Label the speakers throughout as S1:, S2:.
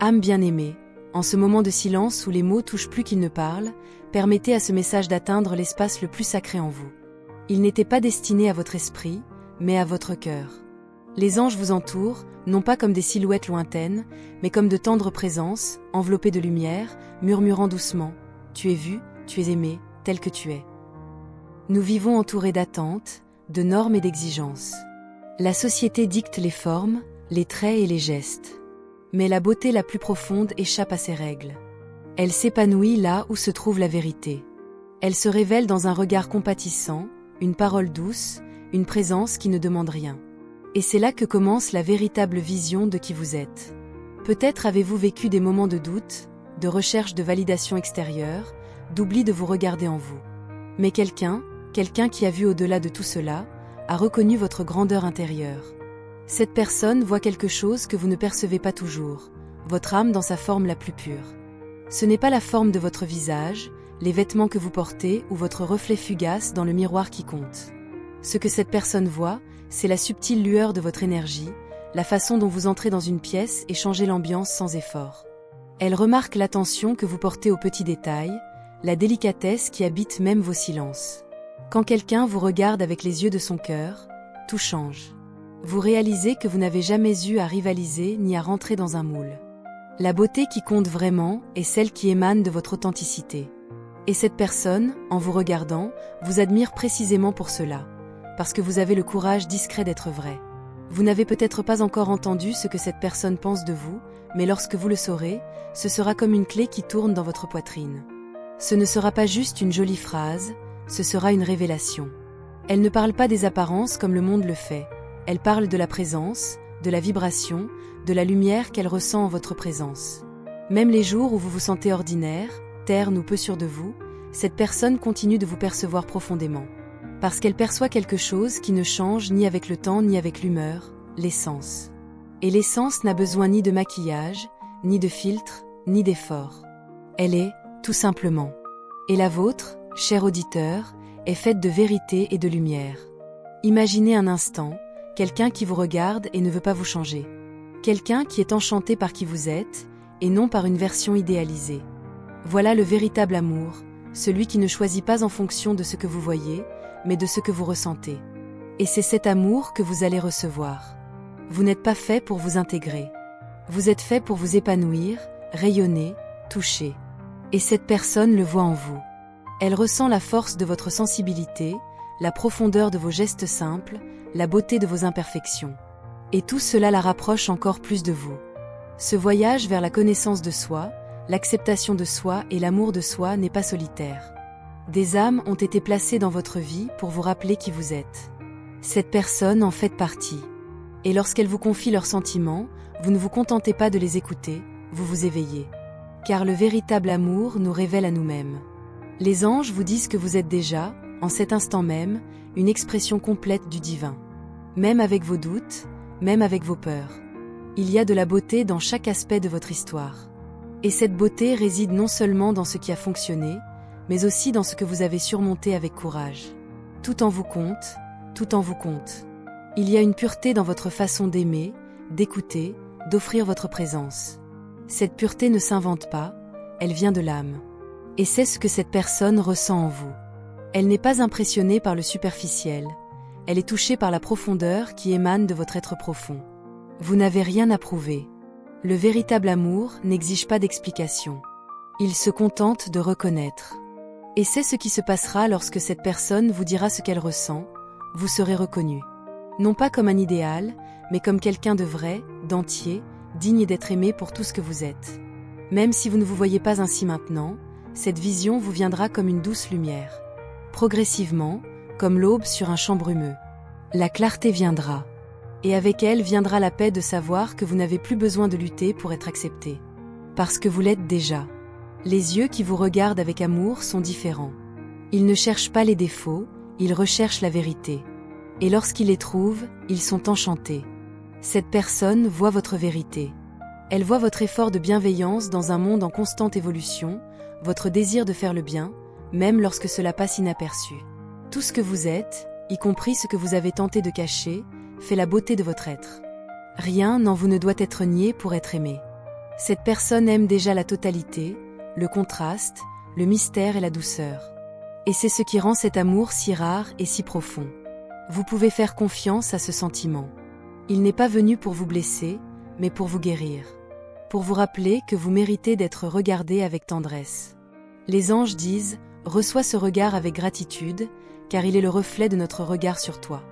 S1: Âme bien-aimée, en ce moment de silence où les mots touchent plus qu'ils ne parlent, permettez à ce message d'atteindre l'espace le plus sacré en vous. Il n'était pas destiné à votre esprit, mais à votre cœur. Les anges vous entourent, non pas comme des silhouettes lointaines, mais comme de tendres présences, enveloppées de lumière, murmurant doucement « Tu es vu, tu es aimé, tel que tu es ». Nous vivons entourés d'attentes, de normes et d'exigences. La société dicte les formes, les traits et les gestes. Mais la beauté la plus profonde échappe à ces règles. Elle s'épanouit là où se trouve la vérité. Elle se révèle dans un regard compatissant, une parole douce, une présence qui ne demande rien. Et c'est là que commence la véritable vision de qui vous êtes. Peut-être avez-vous vécu des moments de doute, de recherche de validation extérieure, d'oubli de vous regarder en vous. Mais quelqu'un qui a vu au-delà de tout cela, a reconnu votre grandeur intérieure. Cette personne voit quelque chose que vous ne percevez pas toujours, votre âme dans sa forme la plus pure. Ce n'est pas la forme de votre visage, les vêtements que vous portez ou votre reflet fugace dans le miroir qui compte. Ce que cette personne voit, c'est la subtile lueur de votre énergie, la façon dont vous entrez dans une pièce et changez l'ambiance sans effort. Elle remarque l'attention que vous portez aux petits détails, la délicatesse qui habite même vos silences. Quand quelqu'un vous regarde avec les yeux de son cœur, tout change. Vous réalisez que vous n'avez jamais eu à rivaliser ni à rentrer dans un moule. La beauté qui compte vraiment est celle qui émane de votre authenticité. Et cette personne, en vous regardant, vous admire précisément pour cela, parce que vous avez le courage discret d'être vrai. Vous n'avez peut-être pas encore entendu ce que cette personne pense de vous, mais lorsque vous le saurez, ce sera comme une clé qui tourne dans votre poitrine. Ce ne sera pas juste une jolie phrase, ce sera une révélation. Elle ne parle pas des apparences comme le monde le fait. Elle parle de la présence, de la vibration, de la lumière qu'elle ressent en votre présence. Même les jours où vous vous sentez ordinaire, terne ou peu sûr de vous, cette personne continue de vous percevoir profondément. Parce qu'elle perçoit quelque chose qui ne change ni avec le temps ni avec l'humeur, l'essence. Et l'essence n'a besoin ni de maquillage, ni de filtre, ni d'effort. Elle est, tout simplement. Et la vôtre, cher auditeur, est faite de vérité et de lumière. Imaginez un instant, quelqu'un qui vous regarde et ne veut pas vous changer. Quelqu'un qui est enchanté par qui vous êtes, et non par une version idéalisée. Voilà le véritable amour, celui qui ne choisit pas en fonction de ce que vous voyez, mais de ce que vous ressentez. Et c'est cet amour que vous allez recevoir. Vous n'êtes pas fait pour vous intégrer. Vous êtes fait pour vous épanouir, rayonner, toucher. Et cette personne le voit en vous. Elle ressent la force de votre sensibilité, la profondeur de vos gestes simples, la beauté de vos imperfections. Et tout cela la rapproche encore plus de vous. Ce voyage vers la connaissance de soi, l'acceptation de soi et l'amour de soi n'est pas solitaire. Des âmes ont été placées dans votre vie pour vous rappeler qui vous êtes. Cette personne en fait partie. Et lorsqu'elle vous confie leurs sentiments, vous ne vous contentez pas de les écouter, vous vous éveillez. Car le véritable amour nous révèle à nous-mêmes. Les anges vous disent que vous êtes déjà, en cet instant même, une expression complète du divin. Même avec vos doutes, même avec vos peurs. Il y a de la beauté dans chaque aspect de votre histoire. Et cette beauté réside non seulement dans ce qui a fonctionné, mais aussi dans ce que vous avez surmonté avec courage. Tout en vous compte, tout en vous compte. Il y a une pureté dans votre façon d'aimer, d'écouter, d'offrir votre présence. Cette pureté ne s'invente pas, elle vient de l'âme. Et c'est ce que cette personne ressent en vous. Elle n'est pas impressionnée par le superficiel. Elle est touchée par la profondeur qui émane de votre être profond. Vous n'avez rien à prouver. Le véritable amour n'exige pas d'explication. Il se contente de reconnaître. Et c'est ce qui se passera lorsque cette personne vous dira ce qu'elle ressent, vous serez reconnu. Non pas comme un idéal, mais comme quelqu'un de vrai, d'entier, digne d'être aimé pour tout ce que vous êtes. Même si vous ne vous voyez pas ainsi maintenant, cette vision vous viendra comme une douce lumière. Progressivement, comme l'aube sur un champ brumeux. La clarté viendra. Et avec elle viendra la paix de savoir que vous n'avez plus besoin de lutter pour être accepté. Parce que vous l'êtes déjà. Les yeux qui vous regardent avec amour sont différents. Ils ne cherchent pas les défauts, ils recherchent la vérité. Et lorsqu'ils les trouvent, ils sont enchantés. Cette personne voit votre vérité. Elle voit votre effort de bienveillance dans un monde en constante évolution, votre désir de faire le bien, même lorsque cela passe inaperçu. Tout ce que vous êtes, y compris ce que vous avez tenté de cacher, fait la beauté de votre être. Rien en vous ne doit être nié pour être aimé. Cette personne aime déjà la totalité, le contraste, le mystère et la douceur. Et c'est ce qui rend cet amour si rare et si profond. Vous pouvez faire confiance à ce sentiment. Il n'est pas venu pour vous blesser, mais pour vous guérir. Pour vous rappeler que vous méritez d'être regardé avec tendresse. Les anges disent « Reçois ce regard avec gratitude, car il est le reflet de notre regard sur toi. »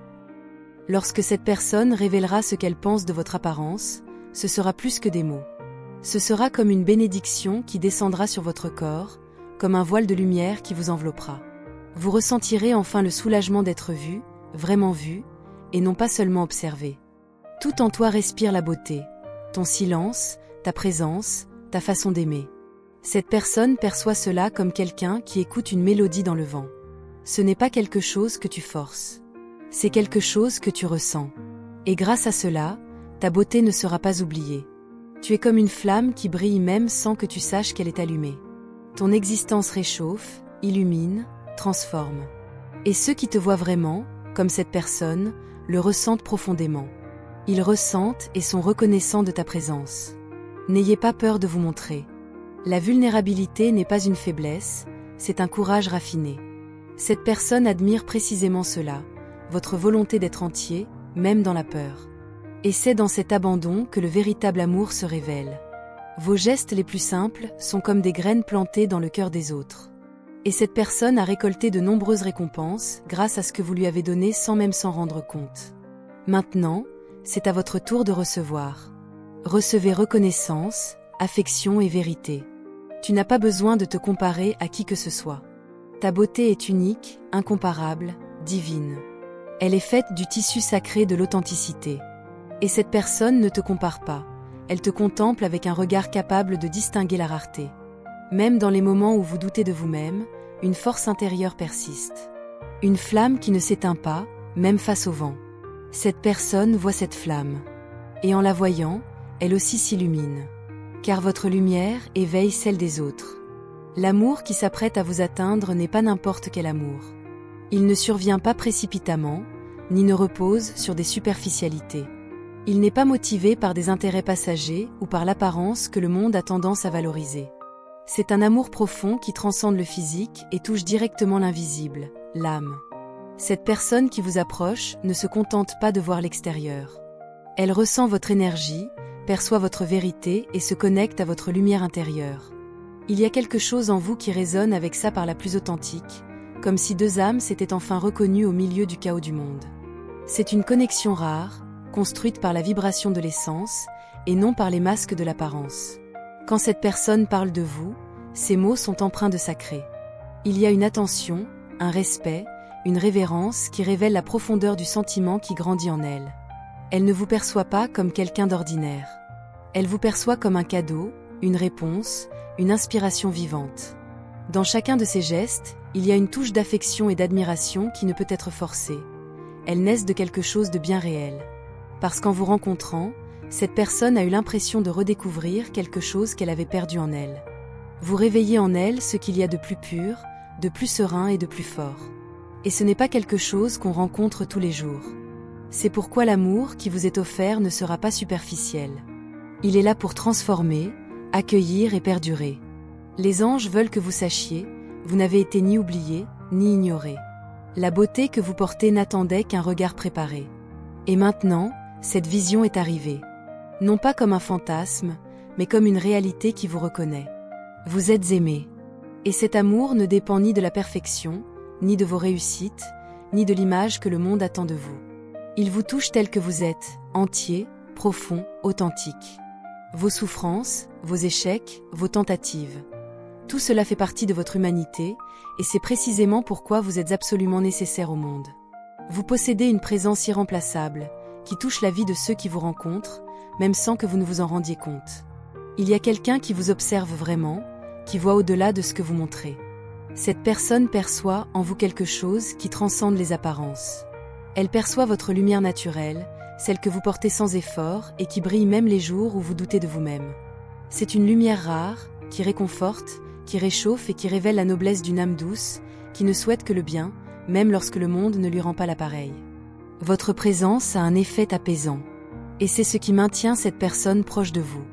S1: Lorsque cette personne révélera ce qu'elle pense de votre apparence, ce sera plus que des mots. Ce sera comme une bénédiction qui descendra sur votre corps, comme un voile de lumière qui vous enveloppera. Vous ressentirez enfin le soulagement d'être vu, vraiment vu, et non pas seulement observé. Tout en toi respire la beauté, ton silence, ta présence, ta façon d'aimer. Cette personne perçoit cela comme quelqu'un qui écoute une mélodie dans le vent. Ce n'est pas quelque chose que tu forces. C'est quelque chose que tu ressens. Et grâce à cela, ta beauté ne sera pas oubliée. Tu es comme une flamme qui brille même sans que tu saches qu'elle est allumée. Ton existence réchauffe, illumine, transforme. Et ceux qui te voient vraiment, comme cette personne, le ressentent profondément. Ils ressentent et sont reconnaissants de ta présence. N'ayez pas peur de vous montrer. La vulnérabilité n'est pas une faiblesse, c'est un courage raffiné. Cette personne admire précisément cela, votre volonté d'être entier, même dans la peur. Et c'est dans cet abandon que le véritable amour se révèle. Vos gestes les plus simples sont comme des graines plantées dans le cœur des autres. Et cette personne a récolté de nombreuses récompenses grâce à ce que vous lui avez donné sans même s'en rendre compte. Maintenant, c'est à votre tour de recevoir. Recevez reconnaissance, affection et vérité. Tu n'as pas besoin de te comparer à qui que ce soit. Ta beauté est unique, incomparable, divine. Elle est faite du tissu sacré de l'authenticité. Et cette personne ne te compare pas. Elle te contemple avec un regard capable de distinguer la rareté. Même dans les moments où vous doutez de vous-même, une force intérieure persiste. Une flamme qui ne s'éteint pas, même face au vent. Cette personne voit cette flamme. Et en la voyant, elle aussi s'illumine. Car votre lumière éveille celle des autres. L'amour qui s'apprête à vous atteindre n'est pas n'importe quel amour. Il ne survient pas précipitamment, ni ne repose sur des superficialités. Il n'est pas motivé par des intérêts passagers ou par l'apparence que le monde a tendance à valoriser. C'est un amour profond qui transcende le physique et touche directement l'invisible, l'âme. Cette personne qui vous approche ne se contente pas de voir l'extérieur. Elle ressent votre énergie, perçoit votre vérité et se connecte à votre lumière intérieure. Il y a quelque chose en vous qui résonne avec ça par la plus authentique, comme si deux âmes s'étaient enfin reconnues au milieu du chaos du monde. C'est une connexion rare, construite par la vibration de l'essence, et non par les masques de l'apparence. Quand cette personne parle de vous, ses mots sont empreints de sacré. Il y a une attention, un respect, une révérence qui révèle la profondeur du sentiment qui grandit en elle. Elle ne vous perçoit pas comme quelqu'un d'ordinaire. Elle vous perçoit comme un cadeau, une réponse, une inspiration vivante. Dans chacun de ces gestes, il y a une touche d'affection et d'admiration qui ne peut être forcée. Elles naissent de quelque chose de bien réel. Parce qu'en vous rencontrant, cette personne a eu l'impression de redécouvrir quelque chose qu'elle avait perdu en elle. Vous réveillez en elle ce qu'il y a de plus pur, de plus serein et de plus fort. Et ce n'est pas quelque chose qu'on rencontre tous les jours. C'est pourquoi l'amour qui vous est offert ne sera pas superficiel. Il est là pour transformer, accueillir et perdurer. Les anges veulent que vous sachiez, vous n'avez été ni oublié, ni ignoré. La beauté que vous portez n'attendait qu'un regard préparé. Et maintenant, cette vision est arrivée. Non pas comme un fantasme, mais comme une réalité qui vous reconnaît. Vous êtes aimé. Et cet amour ne dépend ni de la perfection, ni de vos réussites, ni de l'image que le monde attend de vous. Il vous touche tel que vous êtes, entier, profond, authentique. Vos souffrances, vos échecs, vos tentatives. Tout cela fait partie de votre humanité, et c'est précisément pourquoi vous êtes absolument nécessaire au monde. Vous possédez une présence irremplaçable, qui touche la vie de ceux qui vous rencontrent, même sans que vous ne vous en rendiez compte. Il y a quelqu'un qui vous observe vraiment, qui voit au-delà de ce que vous montrez. Cette personne perçoit en vous quelque chose qui transcende les apparences. Elle perçoit votre lumière naturelle, celle que vous portez sans effort et qui brille même les jours où vous doutez de vous-même. C'est une lumière rare, qui réconforte, qui réchauffe et qui révèle la noblesse d'une âme douce, qui ne souhaite que le bien, même lorsque le monde ne lui rend pas l'appareil. Votre présence a un effet apaisant. Et c'est ce qui maintient cette personne proche de vous.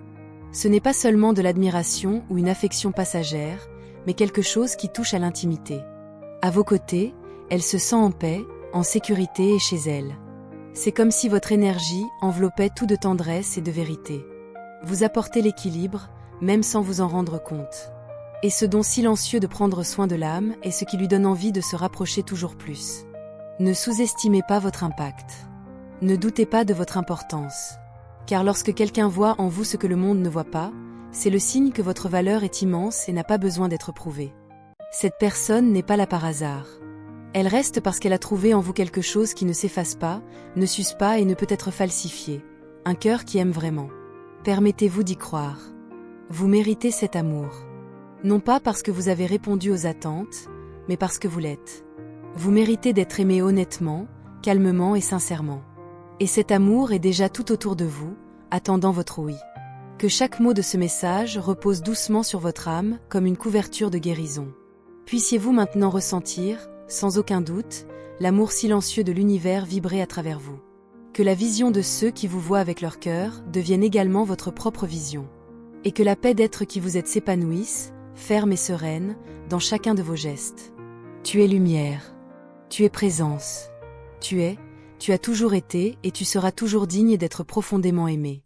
S1: Ce n'est pas seulement de l'admiration ou une affection passagère, mais quelque chose qui touche à l'intimité. À vos côtés, elle se sent en paix, en sécurité et chez elle. C'est comme si votre énergie enveloppait tout de tendresse et de vérité. Vous apportez l'équilibre, même sans vous en rendre compte. Et ce don silencieux de prendre soin de l'âme est ce qui lui donne envie de se rapprocher toujours plus. Ne sous-estimez pas votre impact. Ne doutez pas de votre importance. Car lorsque quelqu'un voit en vous ce que le monde ne voit pas, c'est le signe que votre valeur est immense et n'a pas besoin d'être prouvée. Cette personne n'est pas là par hasard. Elle reste parce qu'elle a trouvé en vous quelque chose qui ne s'efface pas, ne s'use pas et ne peut être falsifié. Un cœur qui aime vraiment. Permettez-vous d'y croire. Vous méritez cet amour. Non pas parce que vous avez répondu aux attentes, mais parce que vous l'êtes. Vous méritez d'être aimé honnêtement, calmement et sincèrement. Et cet amour est déjà tout autour de vous, attendant votre oui. Que chaque mot de ce message repose doucement sur votre âme comme une couverture de guérison. Puissiez-vous maintenant ressentir, sans aucun doute, l'amour silencieux de l'univers vibrer à travers vous. Que la vision de ceux qui vous voient avec leur cœur devienne également votre propre vision. Et que la paix d'être qui vous êtes s'épanouisse, ferme et sereine, dans chacun de vos gestes. Tu es lumière. Tu es présence. Tu as toujours été et tu seras toujours digne d'être profondément aimé.